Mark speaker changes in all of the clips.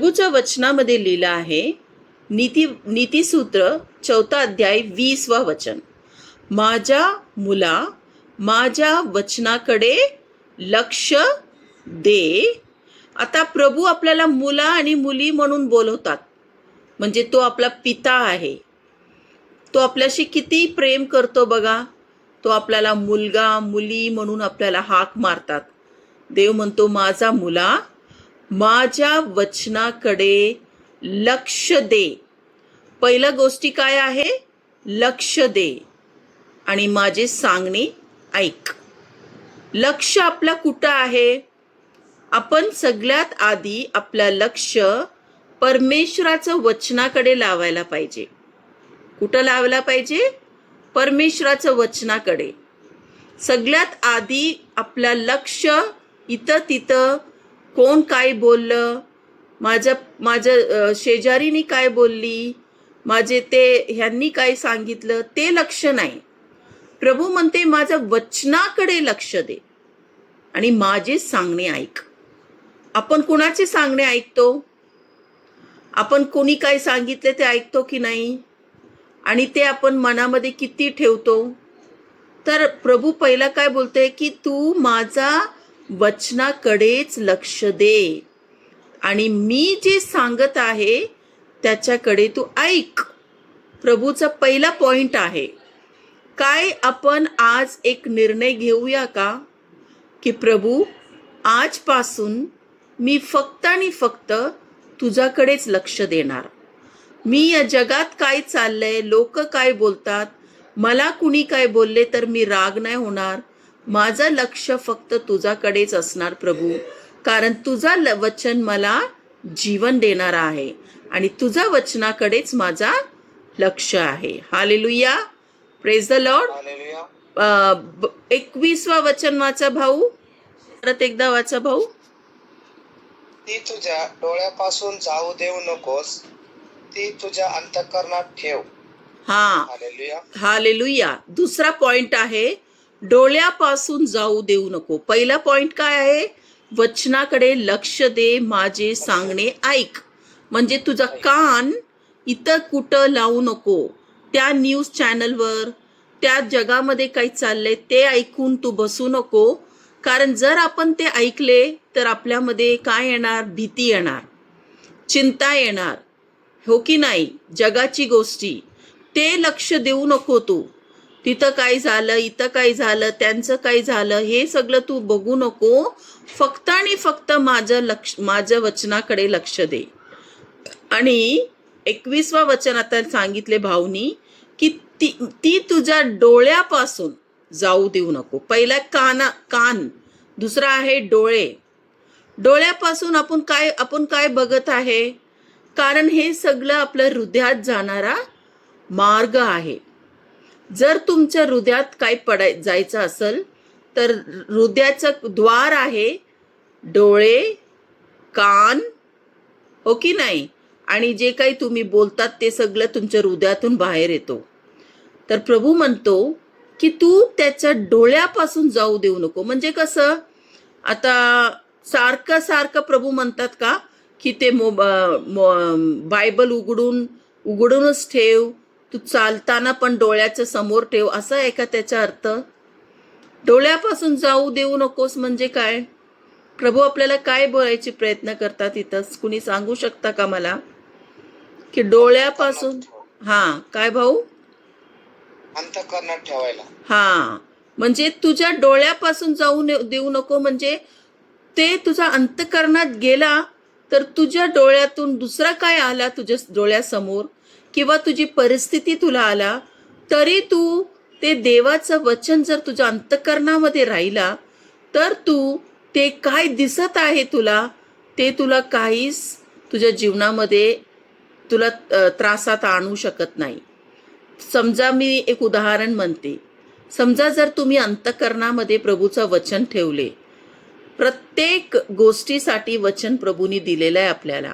Speaker 1: प्रभूच्या वचनामध्ये लिहिलं आहे, नीतिसूत्र 4 अध्याय 20 वचन, माझ्या मुला माझ्या वचनाकडे लक्ष दे. आता प्रभू आपल्याला मुला आणि मुली म्हणून बोलवतात, म्हणजे तो आपला पिता आहे. तो आपल्याशी किती प्रेम करतो बघा. तो आपल्याला मुलगा मुली म्हणून आपल्याला हाक मारतात. देव म्हणतो, माझा मुला माझ्या वचनाकडे लक्ष दे. पहिल्या गोष्टी काय आहे? लक्ष दे आणि माझे सांगणे ऐक. लक्ष आपला कुठं आहे? आपण सगळ्यात आधी आपलं लक्ष परमेश्वराचं वचनाकडे लावायला पाहिजे. कुठं लावायला पाहिजे? परमेश्वराचं वचनाकडे. सगळ्यात आधी आपलं लक्ष इथं तिथं कोण काय बोललं, माझ्या शेजारीनी काय बोलली, माझे ते ह्यांनी काय सांगितलं, ते लक्ष नाही. प्रभू म्हणते, माझ्या वचनाकडे लक्ष दे आणि माझे सांगणे ऐक. आपण कुणाचे सांगणे ऐकतो? आपण कोणी काय सांगितले ते ऐकतो की नाही? आणि ते आपण मनामध्ये किती ठेवतो? तर प्रभू पहिला काय बोलते की तू माझा वचनाकडेच लक्ष दे आणि मी जे सांगत आहे त्याच्याकडे तू ऐक. प्रभूचा पहिला पॉइंट आहे. काय आपण आज एक निर्णय घेऊया का की प्रभू, आजपासून मी फक्त आणि फक्त तुझ्याकडेच लक्ष देणार. मी या जगात काय चाललंय, लोक काय बोलतात, मला कुणी काय बोलले तर मी राग नाही होणार. माझं लक्ष फक्त तुझ्याकडेच असणार प्रभू, कारण तुझा वचन मला जीवन देणार आहे आणि तुझ्या वचनाकडेच माझा लक्ष आहे. Hallelujah, praise the Lord. 21 वचन वाचा भाऊ, परत एकदा वाचा भाऊ.
Speaker 2: ती तुझ्या डोळ्यापासून जाऊ देऊ नकोस, ती तुझ्या अंतःकरणात ठेव.
Speaker 1: Hallelujah, hallelujah. दुसरा पॉइंट आहे, डोळ्यापासून जाऊ देऊ नको. पहिला पॉइंट काय आहे? वचनाकडे लक्ष दे, माझे सांगणे ऐक. म्हणजे तुझा कान इथं कुठं लावू नको. त्या न्यूज चॅनलवर, त्या जगामध्ये काही चाललंय ते ऐकून तू बसू नको. कारण जर आपण ते ऐकले तर आपल्यामध्ये काय येणार? भीती येणार, चिंता येणार, हो की नाही? जगाची गोष्टी ते लक्ष देऊ नको तू. तिथं काय झालं, इथं काय झालं, त्यांचं काय झालं, हे सगळं तू बघू नको. फक्त आणि फक्त माझं वचनाकडे लक्ष दे. आणि 21 वचन आता सांगितले भाऊनी की ती तुझ्या डोळ्यापासून जाऊ देऊ नको. पहिला कान, दुसरा आहे डोळे. डोळ्यापासून आपण काय बघत आहे? कारण हे सगळं आपल्या हृदयात जाणारा मार्ग आहे. जर तुमच्या हृदयात काय जायचं असेल तर हृदयाचं द्वार आहे डोळे, कान, हो की नाही? आणि जे काही तुम्ही बोलतात ते सगळं तुमच्या हृदयातून बाहेर येतो. तर प्रभू म्हणतो की तू त्याच्या डोळ्यापासून जाऊ देऊ नको. म्हणजे कसं? आता सारखं प्रभू म्हणतात का की ते बायबल उघडूनच ठेव, तू चालताना पण डोळ्याच्या समोर ठेव, असं आहे का त्याचा अर्थ? डोळ्यापासून जाऊ देऊ नकोस म्हणजे काय? प्रभू आपल्याला काय बोलायचे प्रयत्न करतात इथं? कुणी सांगू शकता का मला? की डोळ्यापासून काय भाऊ?
Speaker 2: अंतःकरणात ठेवायला.
Speaker 1: म्हणजे तुझ्या डोळ्यापासून जाऊ देऊ नको. म्हणजे ते तुझ्या अंतःकरणात गेला तर तुझ्या डोळ्यातून दुसरा काय आला तुझ्या डोळ्यासमोर, किंवा तुझी परिस्थिती तुला आला, तरी तू ते देवाचं वचन जर तुझ्या अंतःकरणामध्ये राहिला तर तू ते काय दिसत आहे तुला, ते तुला काहीच तुझ्या जीवनामध्ये तुला त्रासात आणू शकत नाही. समजा मी एक उदाहरण म्हणते. समजा जर तुम्ही अंतःकरणामध्ये प्रभूचं वचन ठेवले, प्रत्येक गोष्टीसाठी वचन प्रभूंनी दिलेलं आहे आपल्याला,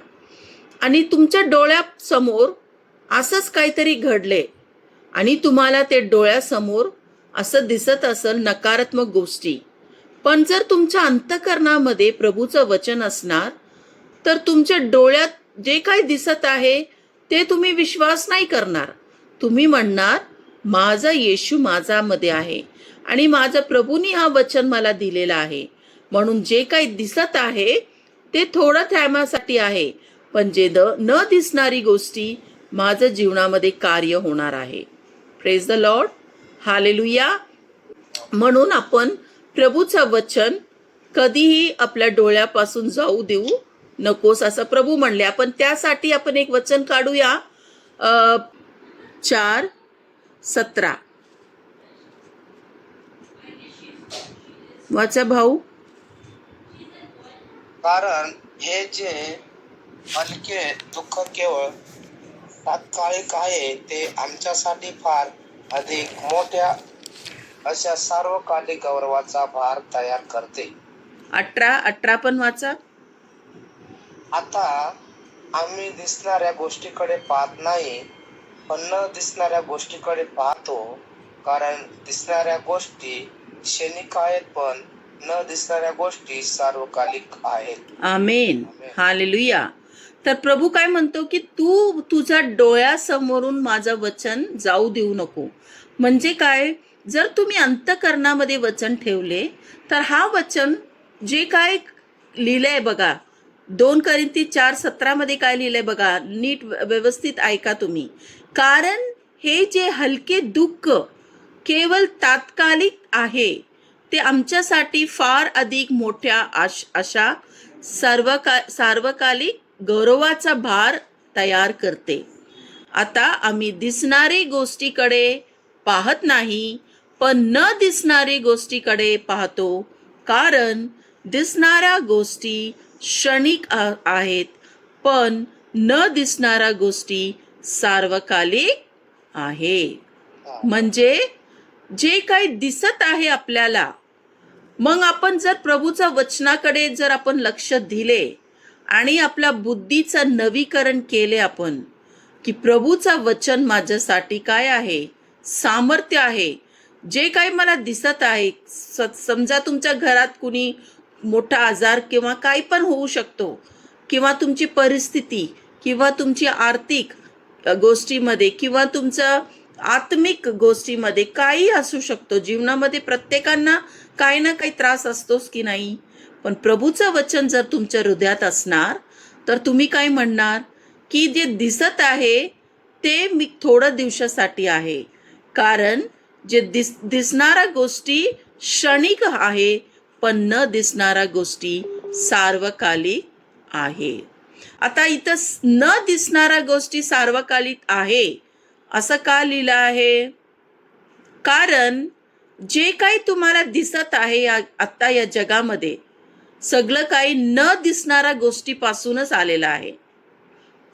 Speaker 1: आणि तुमच्या डोळ्यासमोर असंच काहीतरी घडले आणि तुम्हाला ते डोळ्यासमोर असं दिसत असेल नकारात्मक गोष्टी, पण जर तुमच्या अंतःकरणामध्ये प्रभूचं वचन असणार तर तुमच्या डोळ्यात जे काही दिसत आहे ते तुम्ही विश्वास नाही करणार. तुम्ही म्हणणार माझा येशू माझ्यामध्ये आहे आणि माझा प्रभूंनी हा वचन मला दिलेला आहे, म्हणून जे काही दिसत आहे ते थोडं टायमासाठी आहे, पण जे न दिसणारी गोष्टी माझ्या जीवनामध्ये कार्य होणार आहे. Praise the lord, hallelujah. म्हणून आपण प्रभूचं वचन कधीही आपल्या डोळ्यापासून जाऊ देऊ नकोस असं प्रभू म्हणले. आपण त्यासाठी आपण एक वचन काढूया. 4:17 वाचा भाऊ.
Speaker 2: कारण हे जे हलके दुःख केवळ तात्कालिक आहे, ते आमच्यासाठी फार अधिक मोठ्या अशा सार्वकालिक गौरवाचा भार तयार करते.
Speaker 1: 18 पण वाचा.
Speaker 2: आता आम्ही दिसणाऱ्या गोष्टीकडे पाहत नाही, पण न दिसणाऱ्या गोष्टीकडे पाहतो. कारण दिसणाऱ्या गोष्टी क्षणिक आहेत, पण न दिसणाऱ्या गोष्टी सार्वकालिक आहेत.
Speaker 1: आमेन, हालेलुया. तर प्रभू काय म्हणतो की तू तुझ्या डोळ्यासमोरून माझं वचन जाऊ देऊ नको. म्हणजे काय, जर तुम्ही अंतःकरणामध्ये वचन ठेवले तर हा वचन जे काय लिहिलंय बघा, 2 कोरिंथी 4:17 मध्ये काय लिहिलंय बघा, नीट व्यवस्थित ऐका तुम्ही. कारण हे जे हलके दुःख केवळ तात्कालिक आहे, ते आमच्यासाठी फार अधिक मोठ्या अशा सार्वकालिक गौरवाचा भार तयार करते. आता आम्ही दिसणारी गोष्टीकडे पाहत नाही, पण न दिसणारी गोष्टीकडे पाहतो. कारण दिसणाऱ्या गोष्टी क्षणिक आहेत, पण न दिसणाऱ्या गोष्टी सार्वकालिक आहे. म्हणजे जे काही दिसत आहे आपल्याला, मग आपण जर प्रभूच्या वचनाकडे जर आपण लक्ष दिले आणि आपल्या बुद्धीचं नवीकरण केले आपण, की प्रभूचं वचन माझ्यासाठी काय आहे, सामर्थ्य आहे. जे काही मला दिसत आहे, समजा तुमच्या घरात कुणी मोठा आजार किंवा काही पण होऊ शकतो, किंवा तुमची परिस्थिती, किंवा तुमची आर्थिक गोष्टीमध्ये, किंवा तुमचं आत्मिक गोष्टीमध्ये काही असू शकतो. जीवनामध्ये प्रत्येकांना काही ना काही त्रास असतोच की नाही. पण प्रभूचं वचन जर तुमच्या हृदयात असणार तर तुम्ही काय म्हणणार की जे दिसत आहे ते मी थोड्या दिवसासाठी आहे. कारण जे दिसणाऱ्या गोष्टी क्षणिक आहे, पण न दिसणाऱ्या गोष्टी सार्वकालिक आहे. आता इथं न दिसणाऱ्या गोष्टी सार्वकालिक आहे असं का लिहिलं आहे? कारण जे काही तुम्हाला दिसत आहे आता या जगामध्ये, सगळं काही न दिसणाऱ्या गोष्टीपासूनच आलेलं आहे.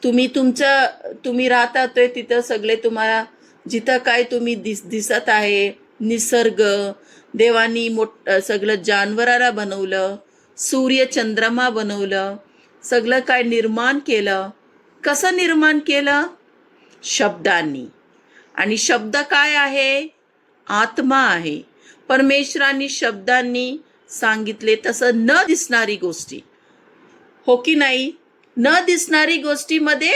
Speaker 1: तुम्ही राहतात तिथं सगळे तुम्हाला जिथं काय तुम्ही दिसत आहे, निसर्ग, देवानी सगळं जानवराला बनवलं, सूर्य चंद्रमा बनवलं, सगळं काय निर्माण केलं. कसं निर्माण केलं? शब्दांनी. आणि शब्द काय आहे? आत्मा आहे. परमेश्वरांनी शब्दांनी सांगितले तसं न दिसणारी गोष्टी, हो की नाही? न दिसणारी गोष्टीमध्ये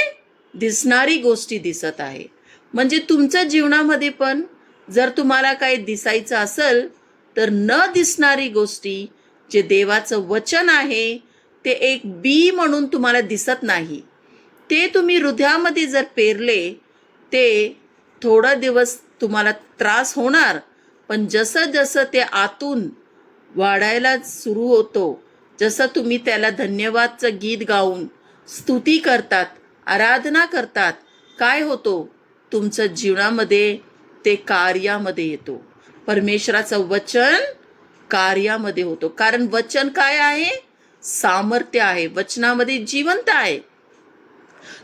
Speaker 1: दिसणारी गोष्टी दिसत आहे. म्हणजे तुमच्या जीवनामध्ये पण जर तुम्हाला काही दिसायचं असेल तर न दिसणारी गोष्टी, जे देवाचं वचन आहे ते एक बी म्हणून तुम्हाला दिसत नाही, ते तुम्ही हृदयामध्ये जर पेरले, ते थोडा दिवस तुम्हाला त्रास होणार, पण जसं जसं ते आतून वाढायला सुरू होतो, जसं तुम्ही त्याला धन्यवादचं गीत गाऊन स्तुती करतात, आराधना करतात, काय होतो? तुमच्या जीवनामध्ये ते कार्यामध्ये येतो. परमेश्वराचं वचन कार्यामध्ये होतो. कारण वचन काय आहे? सामर्थ्य आहे. वचनामध्ये जिवंत आहे.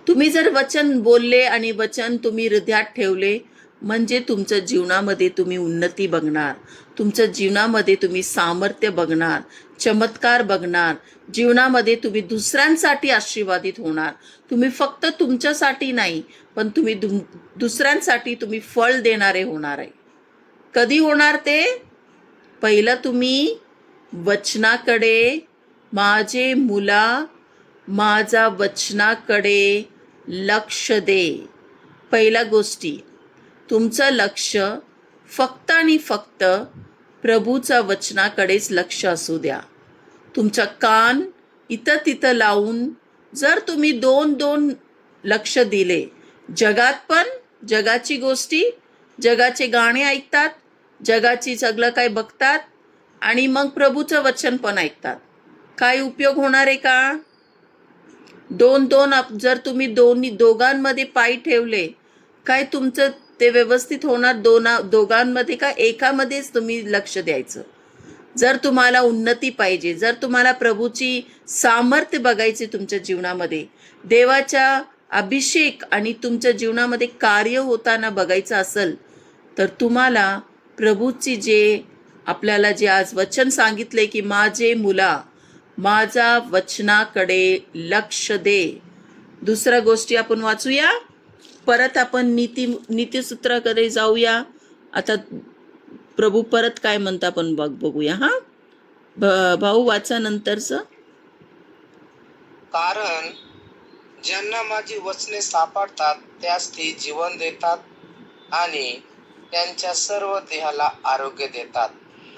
Speaker 1: तुम्ही जर वचन बोलले आणि वचन तुम्ही हृदयात ठेवले, म्हणजे तुमच्या जीवनामध्ये तुम्ही उन्नती बघणार, तुमच्या जीवनामध्ये तुम्ही सामर्थ्य बघणार, चमत्कार बघणार. जीवनामध्ये तुम्ही दुसऱ्यांसाठी आशीर्वादित होणार. तुम्ही फक्त तुमच्यासाठी नाही, पण तुम्ही दुसऱ्यांसाठी तुम्ही फळ देणारे होणार आहे. कधी होणार ते? पहिलं तुम्ही वचनाकडे, माझे मुला माझा वचनाकडे लक्ष दे. पहिल्या गोष्टी, तुमचं लक्ष फक्त आणि फक्त प्रभूच्या वचनाकडेच लक्ष असू द्या. तुमचा कान इथं तिथं लावून जर तुम्ही दोन लक्ष दिले, जगात पण जगाची गोष्टी, जगाचे गाणे ऐकतात, जगाची सगळं काय बघतात आणि मग प्रभूचं वचन पण ऐकतात, काय उपयोग होणार आहे का? जर तुम्ही दोघांमध्ये पाय ठेवले, काय तुमचं ते व्यवस्थित होणार? दोघांमध्ये का एकामध्येच तुम्ही लक्ष द्यायचं? जर तुम्हाला उन्नती पाहिजे, जर तुम्हाला प्रभूची सामर्थ्य बघायची तुमच्या जीवनामध्ये, देवाचा अभिषेक आणि तुमच्या जीवनामध्ये कार्य होताना बघायचं असेल, तर तुम्हाला प्रभूची आपल्याला जे आज वचन सांगितले की माझे मुला माझा वचनाकडे लक्ष दे. दुसऱ्या गोष्टी आपण वाचूया, परत आपण नीतिसूत्राकडे जाऊया. आता प्रभू परत काय म्हणता आपण बघूया. भाऊ वाचा नंतरचं.
Speaker 2: कारण ज्यांना माझी वचने सापडतात त्यास ती जीवन देतात आणि त्यांच्या सर्व देहाला आरोग्य देतात.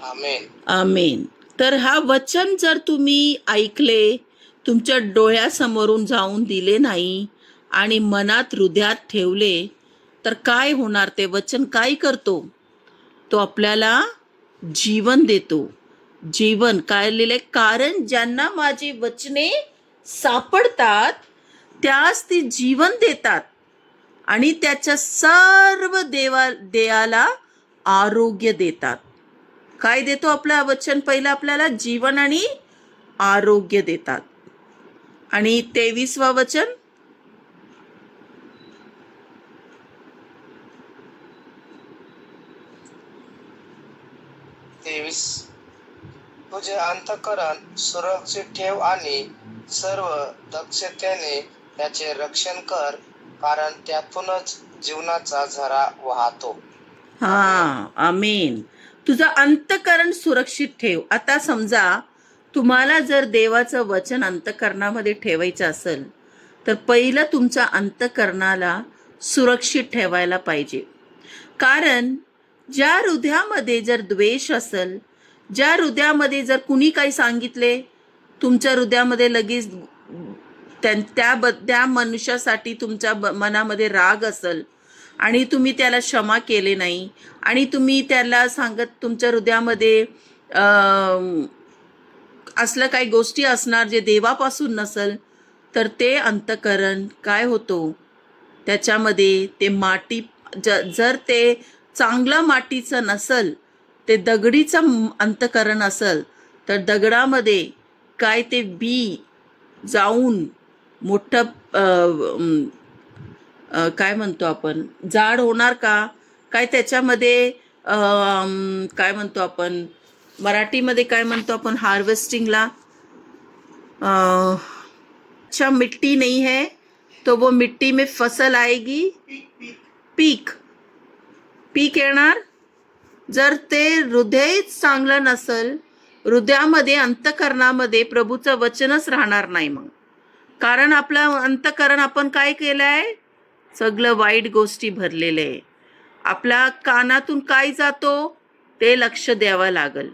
Speaker 2: आमेन.
Speaker 1: आमेन. तर हा वचन जर तुम्ही ऐकले, तुमच्या डोळ्यासमोरून जाऊन दिले नाही आणि मनात हृदयात ठेवले, तर काय होणार? ते वचन काय करतो? तो आपल्याला जीवन देतो. जीवन काय लिहिले? कारण ज्यांना माझी वचने सापडतात त्यास ती जीवन देतात आणि त्याच्या सर्व देहाला आरोग्य देतात. काय देतो आपलं वचन? पहिलं आपल्याला जीवन आणि आरोग्य देतात. आणि 23वा वचन,
Speaker 2: तुझे अंतःकरण सुरक्षित ठेव आणि सर्व दक्षतेने त्याचे रक्षण कर, कारण त्यातूनच जीवनाचा झरा वाहतो.
Speaker 1: आमेन. तुझं अंतःकरण सुरक्षित ठेव. आता समजा तुम्हाला जर देवाचं वचन अंतःकरणामध्ये ठेवायचं असेल, तर पहिलं तुमच्या अंतःकरणाला सुरक्षित ठेवायला पाहिजे. कारण ज्या हृदयामध्ये जर द्वेष असेल, ज्या हृदयामध्ये जर कुणी काही सांगितले, तुमच्या हृदयामध्ये लगेच त्या मनुष्यासाठी तुमच्या मनामध्ये राग असेल आणि तुम्ही त्याला क्षमा केले नाही आणि तुम्ही त्याला सांगत तुमच्या हृदयामध्ये असलं काही गोष्टी असणार जे देवापासून नसेल, तर ते अंतःकरण काय होतो? त्याच्यामध्ये ते माती, जर ते चांगलं मातीचं नसेल, ते दगडीचं अंतःकरण असेल, तर दगडामध्ये काय ते बी जाऊन मोठं काय म्हणतो आपण, झाड होणार का? काय त्याच्यामध्ये काय म्हणतो आपण, मराठीमध्ये काय म्हणतो आपण हार्वेस्टिंगला, अच्छा मिट्टी नहीं है तो वो मिट्टी में फसल आएगी, पीक येणार. जर ते हृदय चांगलं नसेल, हृदयामध्ये अंतःकरणामध्ये प्रभूचं वचनच राहणार नाही मग. कारण आपलं अंतःकरण आपण काय केलं आहे? सगळं वाईट गोष्टी भरलेले आहे. आपल्या कानातून काय जातो ते लक्ष द्यावं लागल.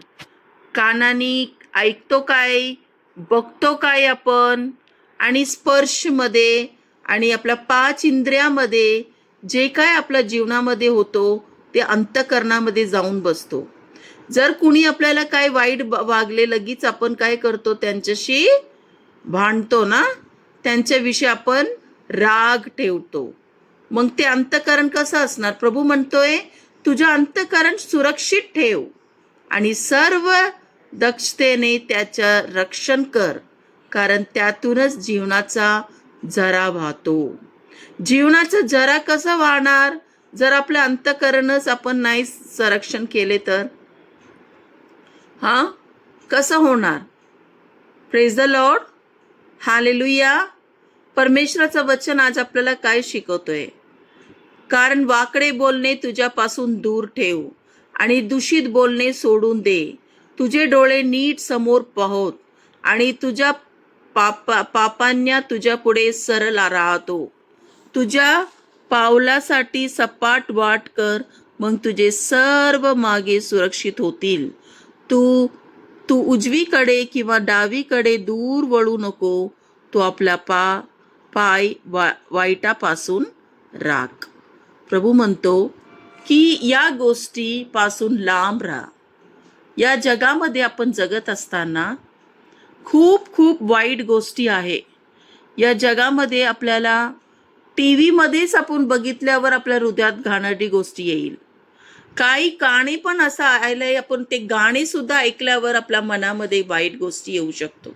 Speaker 1: कानाने ऐकतो काय, बघतो काय आपण, आणि स्पर्शमध्ये आणि आपल्या 5 इंद्रियामध्ये जे काय आपल्या जीवनामध्ये होतो ते अंतःकरणामध्ये जाऊन बसतो. जर कुणी आपल्याला काय वाईट वागले, लगेच आपण काय करतो? त्यांच्याशी भांडतो ना, त्यांच्याविषयी आपण राग ठेवतो. मग ते अंतःकरण कसं असणार? प्रभू म्हणतोय तुझं अंतःकरण सुरक्षित ठेव आणि सर्व दक्षतेने त्याचं रक्षण कर, कारण त्यातूनच जीवनाचा झरा वाहतो. जीवनाचा झरा कसा वाहणार? जर आपलं अंतःकरणच आपण नाही संरक्षण केले तर कसं होणार? Praise the lord, hallelujah. परमेश्वराचं वचन आज आपल्याला काय शिकवतोय? कारण वाकडे बोलणे तुझ्यापासून दूर ठेव आणि दूषित बोलणे सोडून दे. तुझे डोळे नीट समोर पाहोत आणि तुझ्या पापांना तुझ्या पुढे सरळ राहतो. तुझ्या पावलासाठी सपाट वाट कर, मग तुझे सर्व मागे सुरक्षित होतील. तू तू उजवीकडे किंवा डावीकडे दूर वळू नको. तू आपला पाय वाईटापासून राख. प्रभू म्हणतो की या गोष्टीपासून लांब राहा. या जगामध्ये आपण जगत असताना खूप खूप वाईट गोष्टी आहे. या जगामध्ये आपल्याला टी व्हीमध्येच आपण बघितल्यावर आपल्या हृदयात घाणेरडी गोष्टी येईल. काही गाणी पण असं आलंय, आपण ते गाणी सुद्धा ऐकल्यावर आपल्या मनामध्ये वाईट गोष्टी येऊ शकतो.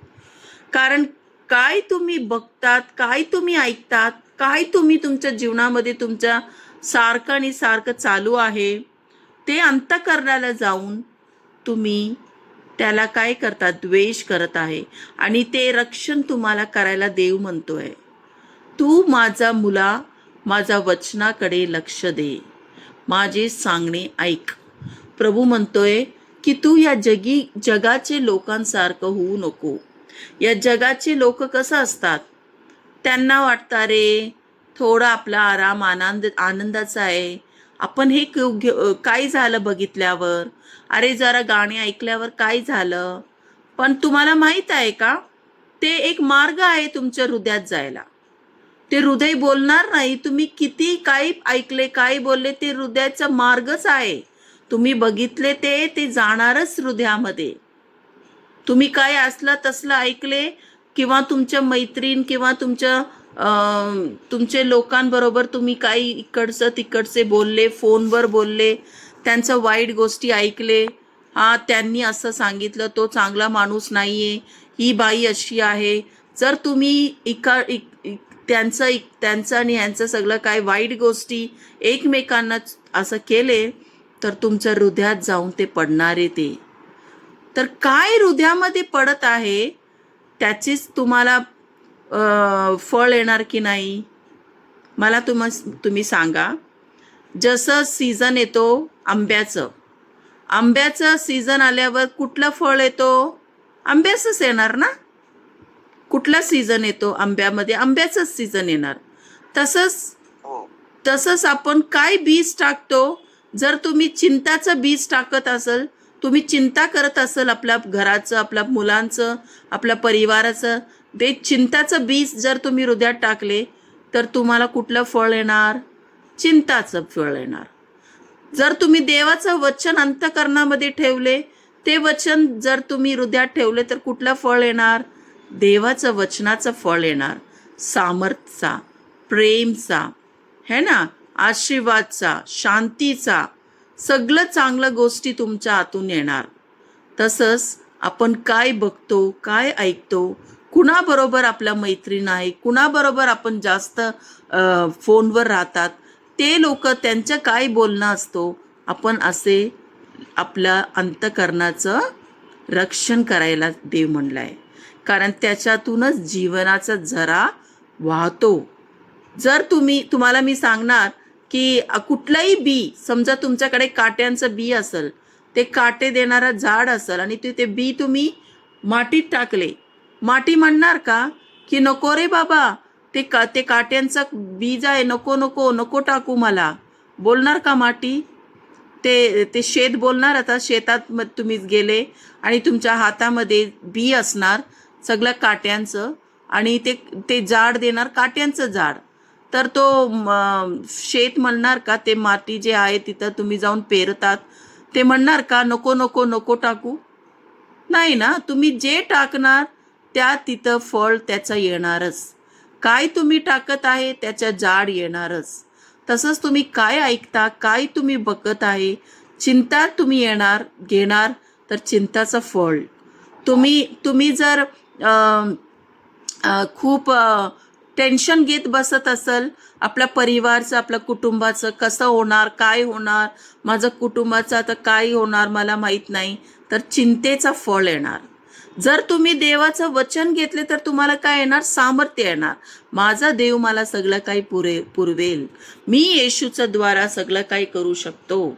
Speaker 1: कारण काय तुम्ही बघतात, काय तुम्ही ऐकतात, काय तुम्ही तुमच्या जीवनामध्ये तुमच्या सारखं आणि सारखं चालू आहे, ते अंतःकरणाला जाऊन तुम्ही त्याला काय करतात, द्वेष करत आहे. आणि ते रक्षण तुम्हाला करायला देव म्हणतोय, तू माझा मुला, माझ्या वचनाकडे लक्ष दे, माझे सांगणे ऐक. प्रभू म्हणतोय की तू या जगाचे लोकांसारखं होऊ नको. या जगाचे लोक कसं असतात, त्यांना वाटतं अरे थोडा आपला आराम आनंदाचा आहे, आपण हे काय झालं बघितल्यावर, अरे जरा गाणी ऐकल्यावर काय झालं. पण तुम्हाला माहीत आहे का, ते एक मार्ग आहे तुमच्या हृदयात जायला. ते हृदय बोलणार नाही तुम्ही किती काय ऐकले, काय बोलले, ते हृदयाचा मार्गच आहे. तुम्ही बघितले ते जाणारच हृदयामध्ये. तुम्ही काय असला तसलं ऐकले किंवा तुमच्या मैत्रीण किंवा तुमचे लोकांबरोबर तुम्ही काही इकडचं तिकडचे बोलले, फोनवर बोलले, त्यांचं वाईट गोष्टी ऐकले, त्यांनी असं सांगितलं, तो चांगला माणूस नाही आहे, ही बाई अशी आहे. जर तुम्ही त्यांचं आणि ह्यांचं सगळं काय वाईट गोष्टी एकमेकांना असं केले तर तुमच्या हृदयात जाऊन ते पडणारे. ते तर काय हृदयामध्ये पडत आहे त्याचीच तुम्हाला फळ येणार की नाही, मला तुम्ही सांगा. जसं सीझन येतो आंब्याचं सीझन आल्यावर कुठलं फळ येतो, आंब्याचंच येणार ना. कुठला सीझन येतो आंब्यामध्ये, आंब्याचंच सीझन येणार. तसंच आपण काय बीज टाकतो. जर तुम्ही चिंताचं बीज टाकत असाल, तुम्ही चिंता करत असाल आपल्या घराचं, आपल्या मुलांचं, आपल्या परिवाराचं, ते चिंताचं बीज जर तुम्ही हृदयात टाकले तर तुम्हाला कुठलं फळ येणार, चिंताचं फळ येणार. जर तुम्ही देवाचं वचन अंतःकरणामध्ये ठेवले, ते वचन जर तुम्ही हृदयात ठेवले तर कुठलं फळ येणार, देवाचं वचनाचं फळ येणार. सामर्थ्याचा, प्रेमचा, है ना, आशीर्वादचा, शांतीचा, सगळं चांगलं गोष्टी तुमच्या आतून येणार. तसंच आपण काय बघतो, काय ऐकतो, कुणाबरोबर आपल्या मैत्रीण आहे, कुणाबरोबर आपण जास्त फोनवर राहतात, ते लोक त्यांचं काय बोलणं असतो, आपण असे आपल्या अंतःकरणाचं रक्षण करायला देव म्हणलाय. कारण त्याच्यातूनच जीवनाचा झरा वाहतो. जर तुम्हाला मी सांगणार की कुठलाही बी, समजा तुमच्याकडे काट्यांचं बी असेल, ते काटे देणारा झाड असेल आणि ते बी तुम्ही मातीत टाकले, माती म्हणणार का की नको रे बाबा, ते काट्यांचं बीज आहे, नको नको नको टाकू मला, बोलणार का माती? ते शेत बोलणार. आता शेतात तुम्ही गेले आणि तुमच्या हातामध्ये बी असणार सगळं काट्यांचं, आणि ते झाड देणार काट्यांचं झाड, तर तो शेत म्हणणार का, ते माती जे आहे तिथं तुम्ही जाऊन पेरतात, ते म्हणणार का नको नको नको टाकू? नाही ना. तुम्ही जे टाकणार त्या तिथं फळ त्याचं येणारच. काय तुम्ही टाकत आहे त्याच्या झाड येणारच. तसंच तुम्ही काय ऐकता, काय तुम्ही बघत आहे, चिंता तुम्ही घेणार तर चिंताचं फळ. तुम्ही जर खूप टेन्शन घेत बसत असेल, आपल्या परिवारचं, आपल्या कुटुंबाचं कसं होणार, काय होणार, माझं कुटुंबाचं आता काय होणार मला माहीत नाही, तर चिंतेचं फळ येणार. जर तुम्ही देवाचं वचन घेतले तर तुम्हाला काय येणार, सामर्थ्य येणार. माझा देव मला सगळं काही पुरवेल, मी येशूच्या द्वारा सगळं काही करू शकतो.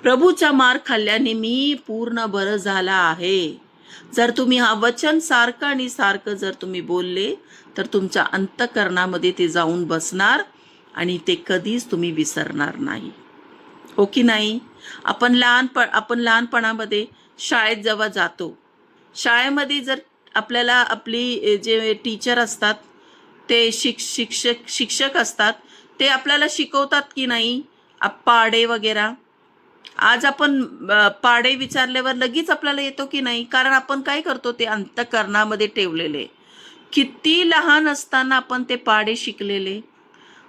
Speaker 1: प्रभूचा मार खाल्ल्याने मी पूर्ण बरं झाला आहे. जर तुम्ही हा वचन सारखं आणि सारखं जर तुम्ही बोलले तर तुमच्या अंतःकरणामध्ये ते जाऊन बसणार आणि ते कधीच तुम्ही विसरणार नाही. हो की नाही? आपण लहानपणामध्ये शाळेत जेव्हा जातो, शाळेमध्ये जर आपल्याला आपली जे टीचर असतात, ते शिक्षक असतात, ते आपल्याला शिकवतात की नाही पाढे वगैरे. आज आपण पाढे विचारल्यावर लगेच आपल्याला येतो की नाही? कारण आपण काय करतो, ते अंतःकरणामध्ये ठेवलेले. किती लहान असताना आपण ते पाढे शिकलेले,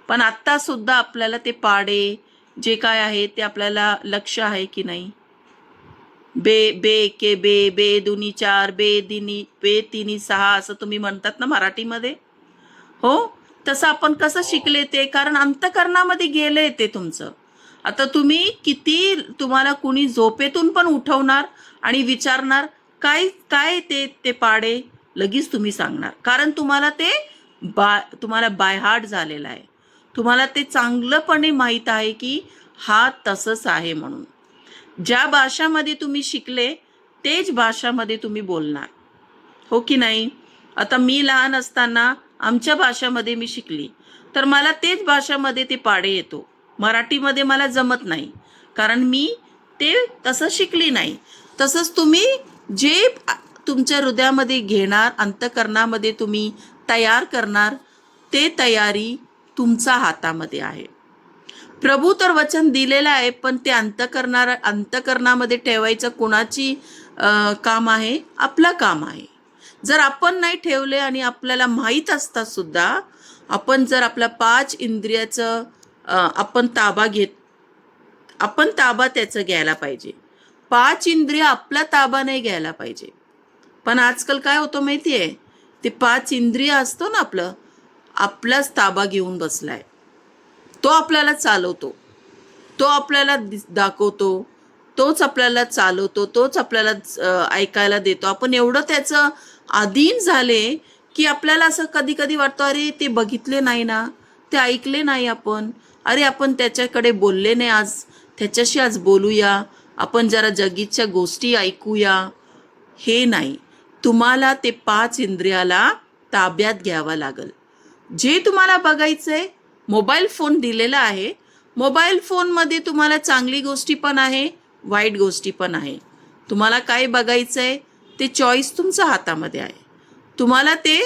Speaker 1: पण आत्ता सुद्धा आपल्याला ते पाढे जे काय आहे ते आपल्याला लक्ष आहे की नाही? बे बे के बे, बे दुनी चार, बे तिनी सहा असं तुम्ही म्हणतात ना मराठीमध्ये. हो, तसं आपण कसं शिकले ते, कारण अंतःकरणामध्ये गेले ते तुमचं. आता तुम्ही किती, तुम्हाला कुणी झोपेतून पण उठवणार आणि विचारणार काय काय ते ते पाढे, लगेच तुम्ही सांगणार, कारण तुम्हाला ते तुम्हाला बाय हार्ट झालेलं आहे. तुम्हाला ते चांगलंपणे माहीत आहे की हा तसंच आहे म्हणून. ज्या भाषामध्ये तुम्ही शिकले तेच भाषामध्ये तुम्ही बोलणार. हो की नाही? आता मी लहान असताना आमच्या भाषामध्ये मी शिकली, तर मला तेच भाषामध्ये ते पाढे येतो. मराठीमध्ये मला जमत नाही, कारण मी ते तसं शिकली नाही. तसंच तुम्ही जे तुमच्या हृदयामध्ये घेणार, अंतःकरणामध्ये तुम्ही तयार करणार, ते तयारी तुमच्या हातामध्ये आहे. प्रभू तर वचन दिलेलं आहे, पण ते अंतःकरणामध्ये ठेवायचं कोणाची काम आहे? आपलं काम आहे. जर आपण नाही ठेवले आणि आपल्याला माहीत असतात सुद्धा, आपण जर आपल्या 5 इंद्रियाचं आपण ताबा त्याचं घ्यायला पाहिजे. 5 इंद्रिय आपला ताबा नाही घ्यायला पाहिजे. पण आजकाल काय होतं माहिती आहे? ते 5 इंद्रिय असतो ना आपलाच ताबा घेऊन बसलाय. तो आपल्याला चालवतो, तो आपल्याला दाखवतो, तोच आपल्याला चालवतो, तोच आपल्याला ऐकायला देतो. आपण एवढं त्याचं अधीन झाले की आपल्याला असं कधी कधी वाटतं, अरे ते बघितले नाही ना, ते ऐकले नाही आपण, अरे आपण त्याच्याकडे बोलले नाही, आज त्याच्याशी आज बोलूया, आपण जरा जगीच्या गोष्टी ऐकूया. हे नाही, तुम्हाला ते 5 इंद्रियाला ताब्यात घ्यावं लागेल. जे तुम्हाला बघायचंय, मोबाईल फोन दिलेला आहे, मोबाईल फोनमध्ये तुम्हाला चांगली गोष्टी पण आहे, वाईट गोष्टी पण आहे. तुम्हाला काय बघायचंय ते चॉईस तुमच्या हातामध्ये आहे. तुम्हाला ते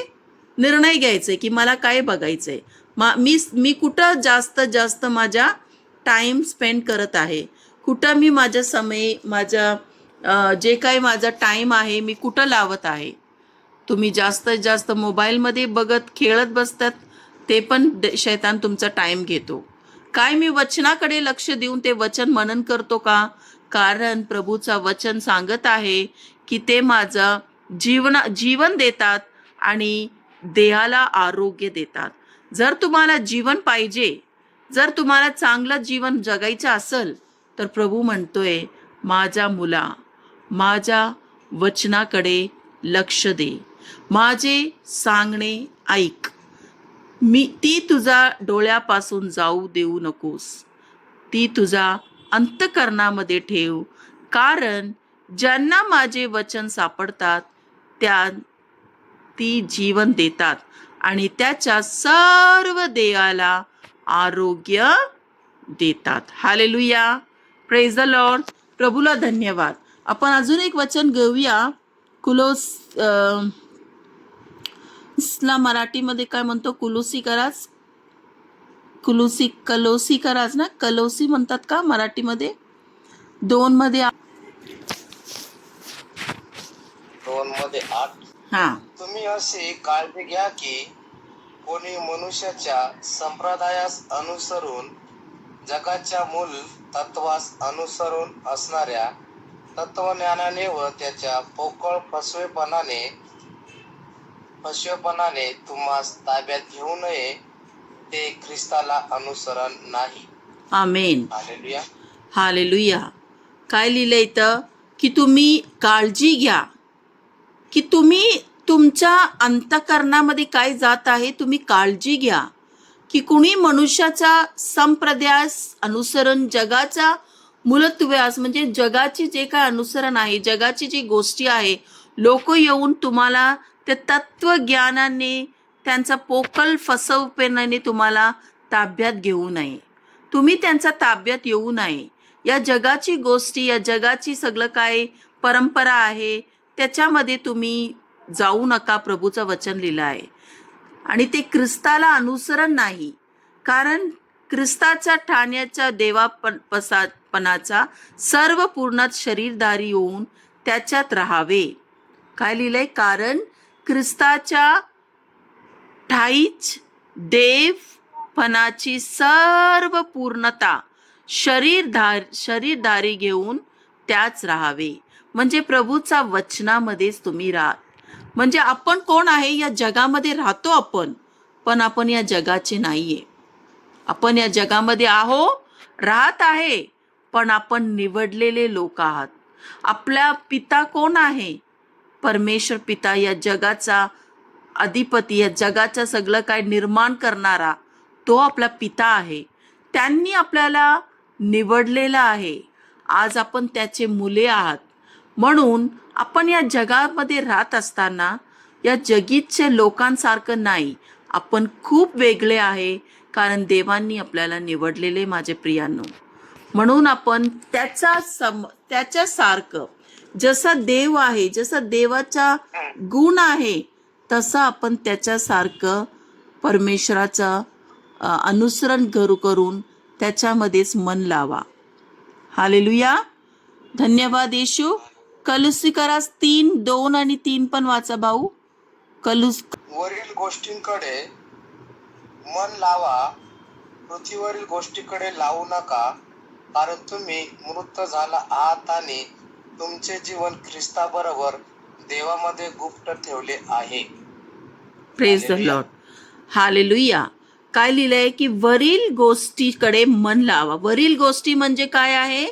Speaker 1: निर्णय घ्यायचे की मला काय बघायचंय, मी कुठं जास्त माझा टाईम स्पेंड करत आहे, कुठं मी माझा जे काही माझा टाईम आहे मी कुठं लावत आहे. तुम्ही जास्तीत जास्त मोबाईलमध्ये बघत खेळत बसतात, ते पण शैतान तुमचा टाईम घेतो. काय मी वचनाकडे लक्ष देऊन ते वचन मनन करतो का? कारण प्रभूचा वचन सांगत आहे की ते माझं जीवन देतात आणि देहाला आरोग्य देतात. जर तुम्हाला जीवन पाहिजे, जर तुम्हाला चांगलं जीवन जगायचं असेल, तर प्रभू म्हणतोय, माझ्या मुला, माझ्या वचनाकडे लक्ष दे, माझे सांगणे ऐक. ती तुझ्या डोळ्यापासून जाऊ देऊ नकोस, ती तुझ्या अंतःकरणामध्ये ठेव, कारण ज्यांना माझे वचन सापडतात ती जीवन देतात आणि त्याच्या सर्व देहाला आरोग्य देतात. Hallelujah, praise the lord. प्रभूला धन्यवाद. आपण अजून एक वचन घेऊया. ला मराठीमध्ये काय म्हणतो? कलोसी कराच ना, कलोसी म्हणतात का मराठीमध्ये? 2 मध्ये
Speaker 2: 8.
Speaker 1: हा,
Speaker 2: तुम्ही असे काळजी घ्या की कोणी मनुष्याच्या संप्रदायास अनुसरून, जगाच्या मूल तत्वास अनुसरून असणाऱ्या तत्वज्ञानाने व त्याच्या पोकळ फसवेपणाने तुम्हास ताब्यात घेऊ नये, ते ख्रिस्ताला अनुसरण नाही.
Speaker 1: आमेन,
Speaker 2: हालेलुया.
Speaker 1: हालेलुया. काय लिहिलंय इथं? की तुम्ही काळजी घ्या की तुम्ही तुमच्या अंतःकरणामध्ये काय जात आहे, तुम्ही काळजी घ्या की मनुष्याचा संप्रदायास अनुसरण, जगाचा मूलत्व्यास म्हणजे जगाची जे काय अनुसरण आहे, जगाची जी गोष्टी आहे, लोक येऊन तुम्हाला त्या तत्वज्ञानाने, त्यांचा पोकळ फसवपणाने तुम्हाला ताब्यात घेऊ नये. तुम्ही त्यांचा ताब्यात येऊ नये. या जगाची गोष्टी, या जगाची सगळं काय परंपरा आहे त्याच्यामध्ये तुम्ही जाऊ नका. प्रभूचं वचन लिहिलं आहे. आणि ते ख्रिस्ताला अनुसरण नाही. कारण ख्रिस्ताच्या ठाण्याच्या देवापणाचा सर्व पूर्णात शरीरधारी होऊन त्याच्यात राहावे. काय लिहिलंय? कारण ख्रिस्ताच्या ठाईच देवपणाची सर्व पूर्णता शरीरधारी घेऊन त्याच राहावे. म्हणजे प्रभूचा वचनामध्येच तुम्ही राहा. म्हणजे आपण कोण आहे? या जगामध्ये राहतो आपण, पण आपण या जगाचे नाहीये. आपण या जगामध्ये राहत आहे, पण आपण निवडलेले लोक आहात. आपला पिता कोण आहे? परमेश्वर पिता, या जगाचा अधिपती, या जगाचं सगळं काय निर्माण करणारा तो आपला पिता आहे. त्यांनी आपल्याला निवडलेलं आहे. आज आपण त्याचे मुले आहात. म्हणून आपण या जगामध्ये राहत असताना या जगीच्या लोकांसारखं नाही, आपण खूप वेगळे आहे. कारण देवांनी आपल्याला निवडलेले माझे प्रियांनो. म्हणून आपण त्याच्यासारखं, जसा देव आहे, जसा देवाचा गुण आहे, तसं आपण त्याच्यासारखं परमेश्वराचं अनुसरण करून त्याच्यामध्येच मन लावा. हालेलुया. धन्यवाद येशू. कलुसिकरा 3:2 आणि 3 पण वाचा भाऊ.
Speaker 2: वरील गोष्टींकडे मन लावा, पृथ्वीवरील गोष्टीकडे लावू नका. कारण तुम्ही मृत झाला आहात आणि तुमचे जीवन ख्रिस्ताबरोबर देवामध्ये गुप्त ठेवले आहे.
Speaker 1: Praise the lord. हालेलुया. काय लिहिलंय की वरील गोष्टीकडे मन लावा. वरील गोष्टी म्हणजे काय आहे?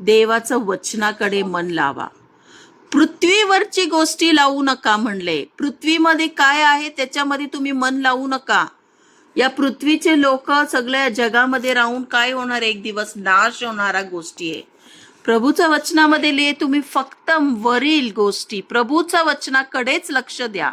Speaker 1: देवाचं वचनाकडे मन लावा. पृथ्वीवरची गोष्टी लावू नका म्हणले. पृथ्वीमध्ये काय आहे त्याच्यामध्ये तुम्ही मन लावू नका. या पृथ्वीचे लोक सगळ्या जगामध्ये राहून काय होणार? एक दिवस नाश होणारा गोष्टी आहे. प्रभूच्या वचनामध्ये लिहे, तुम्ही फक्त वरील गोष्टी, प्रभूच्या वचनाकडेच लक्ष द्या.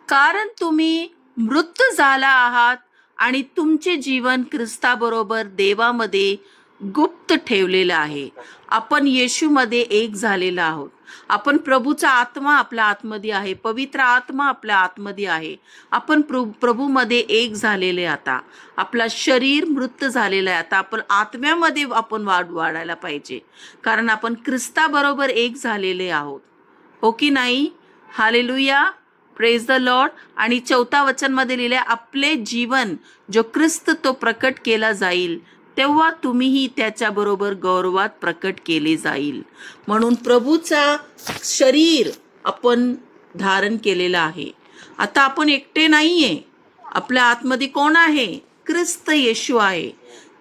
Speaker 1: कारण तुम्ही मृत झाला आहात आणि तुमचे जीवन ख्रिस्ताबरोबर देवामध्ये गुप्त ठेवलेलं आहे. आपण येशूमध्ये एक झालेला आहोत. आपण प्रभूचा आत्मा आपल्या आतमध्ये आहे, पवित्र आत्मा आपल्या आतमध्ये आहे. आपण प्रभूमध्ये एक झालेले. आता आपला शरीर मृत झालेलं आहे. आता आपण आत्म्यामध्ये आपण वाढायला पाहिजे, कारण आपण ख्रिस्ताबरोबर एक झालेले आहोत. हो की नाही? हालेलुया. Praise the Lord. आणि 4 वचनमध्ये लिहिले, आपले जीवन जो ख्रिस्त तो प्रकट केला जाईल, तेव्हा तुम्हीही त्याच्याबरोबर गौरवात प्रकट केले जाईल. म्हणून प्रभूचा शरीर आपण धारण केलेलं आहे. आता आपण एकटे नाहीये. आपल्या आतमध्ये कोण आहे? ख्रिस्त येशू आहे.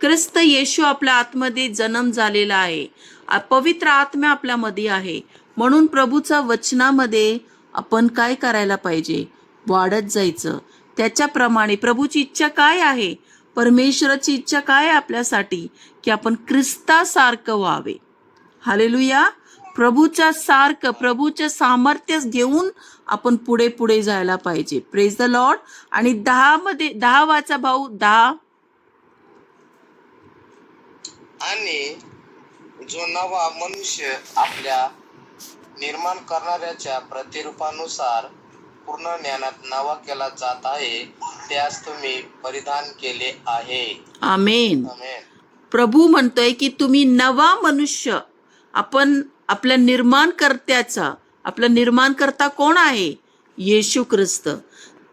Speaker 1: ख्रिस्त येशू आपल्या आतमध्ये जन्म झालेला आहे. पवित्र आत्मा आपल्यामध्ये आहे. म्हणून प्रभूच्या वचनामध्ये आपण काय करायला पाहिजे? वाढत जायचं. त्याच्याप्रमाणे प्रभूची इच्छा काय आहे? परमेश्वराची इच्छा काय आहे आपल्यासाठी? की आपण ख्रिस्तासारखं व्हावे. हालेलुया. प्रभूच्या सारखं, प्रभूच्या सामर्थ्य घेऊन आपण पुढे पुढे जायला पाहिजे. Praise the Lord. आणि 10 वाचा भाऊ. 10.
Speaker 2: आणि जो नवा मनुष्य आपल्या निर्माण करणाऱ्याच्या प्रतिरूपानुसार पूर्ण ज्ञानात नवा केला जात आहे, त्यास तुम्ही परिधान केले आहे.
Speaker 1: आमेन.
Speaker 2: आमेन.
Speaker 1: प्रभू म्हणतोय की तुम्ही नवा मनुष्य, आपण आपल्या निर्माणकर्त्याचा, आपला निर्माणकर्ता कोण आहे? येशू ख्रिस्त.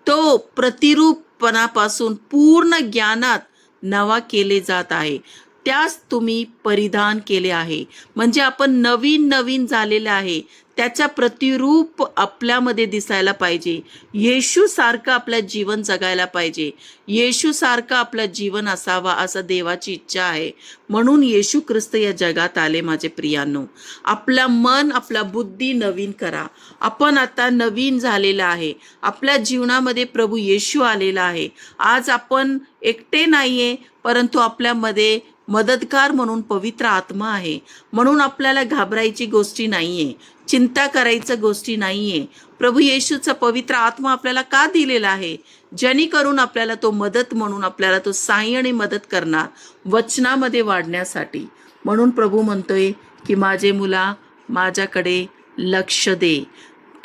Speaker 1: तो प्रतिरूपणापासून पूर्ण ज्ञानात नवा केले जात आहे, त्यास तुम्ही परिधान केले आहे. म्हणजे आपण नवीन झालेले आहे. त्याच्या प्रतिरूप आपल्यामध्ये दिसायला पाहिजे. येशूसारखं आपलं जीवन जगायला पाहिजे. येशूसारखं आपलं जीवन असावा असं देवाची इच्छा आहे. म्हणून येशू ख्रिस्त या जगात आले. माझे प्रियांनो, आपलं मन, आपला बुद्धी नवीन करा. आपण आता नवीन झालेला आहे. आपल्या जीवनामध्ये प्रभू येशू आलेला आहे. आज आपण एकटे नाहीये, परंतु आपल्यामध्ये मदतगार म्हणून पवित्र आत्मा आहे. म्हणून आपल्याला घाबरायची गोष्टी नाहीये, चिंता करायचं गोष्टी नाहीये. प्रभू येशूचा पवित्र आत्मा आपल्याला का दिलेला आहे? जेणेकरून आपल्याला तो मदत म्हणून आपल्याला तो सहाय्य आणि मदत करणार, वचनामध्ये वाढण्यासाठी. म्हणून प्रभू म्हणतोय की माझे मुला, माझ्याकडे लक्ष दे.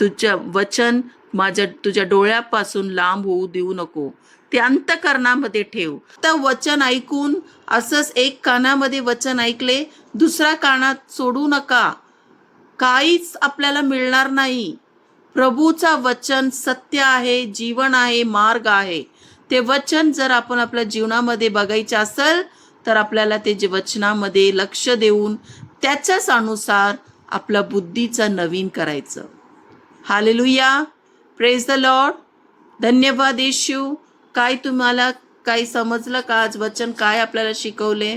Speaker 1: तुझं वचन तुझ्या डोळ्यापासून लांब होऊ देऊ नको. ते अंतःकरणामध्ये ठेव. तर वचन ऐकून असंच एक कानामध्ये वचन ऐकले, दुसरा कानात सोडू नका. काहीच आपल्याला मिळणार नाही. प्रभूचा वचन सत्य आहे, जीवन आहे, मार्ग आहे. ते वचन जर आपण आपल्या जीवनामध्ये बघायचे असेल तर आपल्याला ते वचनामध्ये लक्ष देऊन त्याच्याच अनुसार आपल्या बुद्धीचा नवीन करायचं. Hallelujah, praise the Lord. धन्यवाद येशू. काय तुम्हाला काही समजलं का? आज वचन काय आपल्याला शिकवले?